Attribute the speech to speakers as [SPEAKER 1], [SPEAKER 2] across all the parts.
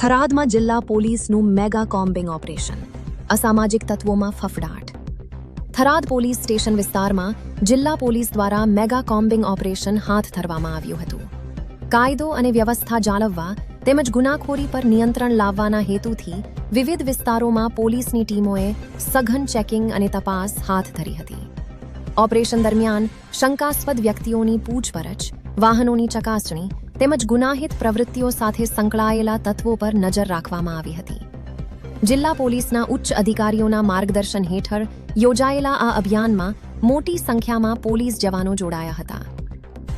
[SPEAKER 1] થરાદમાં જિલ્લા પોલીસનું mega combing operation, અસામાજિક તત્વોમાં ફફડાટ. થરાદ પોલીસ સ્ટેશન વિસ્તારમાં જિલ્લા પોલીસ દ્વારા મેગા કોમ્બિંગ ઓપરેશન હાથ ધરવામાં આવ્યું હતું. કાયદો અને વ્યવસ્થા જાળવવા તેમજ ગુનાખોરી પર નિયંત્રણ લાવવાના હેતુથી વિવિધ વિસ્તારોમાં પોલીસની ટીમોએ સઘન ચેકિંગ અને તપાસ હાથ ધરી હતી. ઓપરેશન દરમિયાન શંકાસ્પદ વ્યક્તિઓની પૂછપરછ, વાહનોની ચકાસણી તેમજ ગુનાહિત પ્રવૃત્તિઓ સાથે સંકળાયેલા તત્વો પર નજર રાખવામાં આવી હતી. જિલ્લા પોલીસના ઉચ્ચ અધિકારીઓના માર્ગદર્શન હેઠળ યોજાયેલા આ અભિયાનમાં મોટી સંખ્યામાં પોલીસ જવાનો જોડાયા હતા.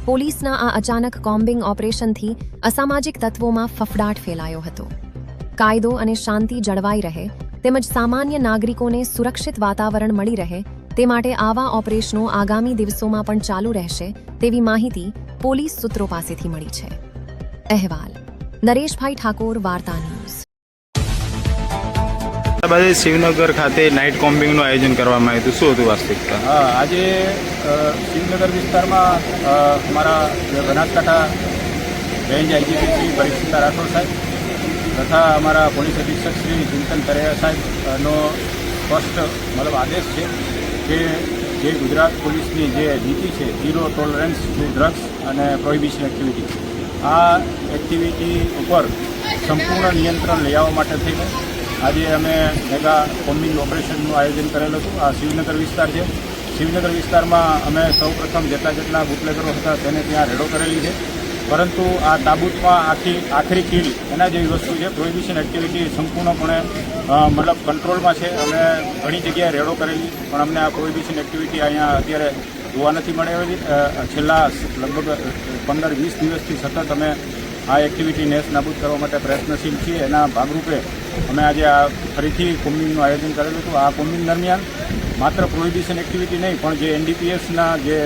[SPEAKER 1] પોલીસના આ અચાનક કોમ્બિંગ ઓપરેશનથી અસામાજિક તત્વોમાં ફફડાટ ફેલાયો હતો. કાયદો અને શાંતિ જળવાઈ રહે તેમજ સામાન્ય નાગરિકોને સુરક્ષિત વાતાવરણ મળી રહે તે માટે આવા ઓપરેશનો આગામી દિવસોમાં પણ ચાલુ રહેશે તેવી માહિતી પોલીસ સૂત્રો પાસેથી મળી છે. અહેવાલ નરેશભાઈ ઠાકોર, વાર્તા ન્યૂઝ.
[SPEAKER 2] શિવનગર ખાતે નાઇટ કોમ્બિંગનું આયોજન કરવામાં આવ્યું હતું. શું હતું વાસ્તવિકતા?
[SPEAKER 3] આજે શિવનગર વિસ્તારમાં અમારા બનાસકાંઠા રેન્જ આઈજીપી શ્રી પરીક્ષિતા રાઠોડ સાહેબ તથા અમારા પોલીસ અધિક્ષક શ્રી ચિંતન તરેયા સાહેબનો સ્પષ્ટ આદેશ છે કે જે ગુજરાત પોલીસની જે નીતિ છે, ઝીરો ટોલરન્સ ટુ ડ્રગ્સ અને પ્રોહિબિશન એક્ટિવિટી, આ એક્ટિવિટી ઉપર સંપૂર્ણ નિયંત્રણ લઈ આવવા માટે થઈને આજે અમે મેગા કોમ્બિંગ ઓપરેશનનું આયોજન કરેલું હતું. આ શિવનગર વિસ્તાર છે. શિવનગર વિસ્તારમાં અમે સૌપ્રથમ જેટલા બુટલેગરો હતા તેને ત્યાં રેડો કરેલી છે. પરંતુ આ તાબૂતમાં આખરી કિલ એના જેવી વસ્તુ છે. પ્રોહિબિશન એક્ટિવિટી સંપૂર્ણપણે કંટ્રોલમાં છે. અમે ઘણી જગ્યાએ રેડો કરેલી પણ અમને આ પ્રોહિબિશન એક્ટિવિટી અહીંયા અત્યારે જોવા નથી મળેલી. છેલ્લા લગભગ 15-20 દિવસથી સતત અમે આ એક્ટિવિટી નેસ નાબૂદ કરવા માટે પ્રયત્નશીલ છીએ. એના ભાગરૂપે અમે આજે આ ફરીથી કોમ્બિંગનું આયોજન કરેલું હતું. આ કોમ્બિંગ દરમિયાન માત્ર પ્રોહિબિશન એક્ટિવિટી નહીં પણ જે એનડીપીએસના જે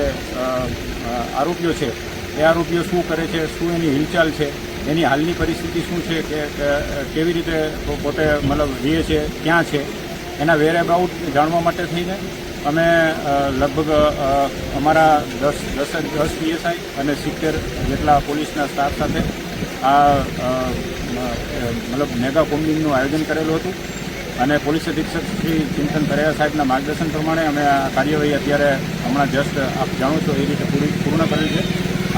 [SPEAKER 3] આરોપીઓ છે એ આરોપીઓ શું કરે છે, શું એની હિલચાલ છે, એની હાલની પરિસ્થિતિ શું છે, કે કેવી રીતે પોતે રહે છે, ક્યાં છે, એના વેર અબાઉટ જાણવા માટે થઈને અમે લગભગ અમારા 10 પીએસઆઈ અને 70 જેટલા પોલીસના સ્ટાફ સાથે આ મેગા કોમ્બિંગનું આયોજન કરેલું હતું. અને પોલીસ અધિક્ષક શ્રી ચિંતન તરેયા સાહેબના માર્ગદર્શન પ્રમાણે અમે આ કાર્યવાહી અત્યારે હમણાં જસ્ટ આપ જાણો છો એ રીતે પૂર્ણ કરેલ છે.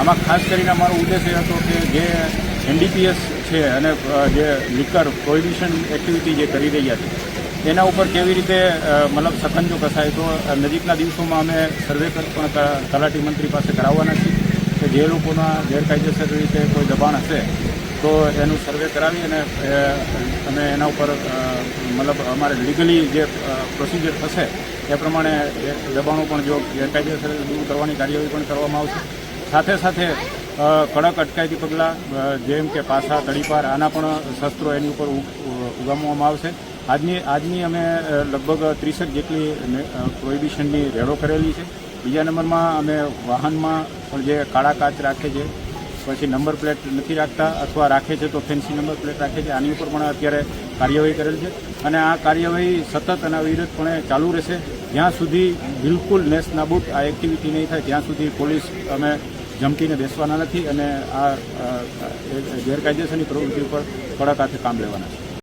[SPEAKER 3] આમાં ખાસ કરીને અમારો ઉદ્દેશ એ હતો કે જે એનડીપીએસ છે અને જે લિકર પ્રોહિબિશન એક્ટિવિટી જે કરી રહ્યા છે એના ઉપર કેવી રીતે સકંજો કસાય. તો નજીકના દિવસોમાં અમે સર્વે પણ તલાટી મંત્રી પાસે કરાવવાના છીએ કે જે લોકોના ગેરકાયદેસર રીતે કોઈ દબાણ હશે તો એનું સર્વે કરાવી અને એના ઉપર અમારે લીગલી જે પ્રોસિજર થશે એ પ્રમાણે દબાણો પણ જો ગેરકાયદેસર દૂર કરવાની કાર્યવાહી પણ કરવામાં આવશે. સાથે સાથે કડક અટકાયતી પગલાં જેમ કે પાસા, તડીપાર, આના પણ શસ્ત્રો એની ઉપર ઉગામવામાં આવશે. આજની અમે લગભગ 30 જેટલી પ્રોહિબિશનની રેડો કરેલી છે. બીજા નંબરમાં અમે વાહનમાં પણ જે કાળા કાચ રાખે છે, પછી નંબર પ્લેટ નથી રાખતા અથવા રાખે છે તો ફેન્સી નંબર પ્લેટ રાખે છે, આની ઉપર પણ અત્યારે કાર્યવાહી કરેલ છે. અને આ કાર્યવાહી સતત અને અવિરતપણે ચાલુ રહેશે. જ્યાં સુધી બિલકુલ નેસ નાબૂદ આ એક્ટિવિટી નહીં થાય ત્યાં સુધી પોલીસ અમે જમતીને બેસવાના નથી અને આ ગેરકાયદેસરની પ્રવૃત્તિ ઉપર કડક હાથે કામ લેવાના છે.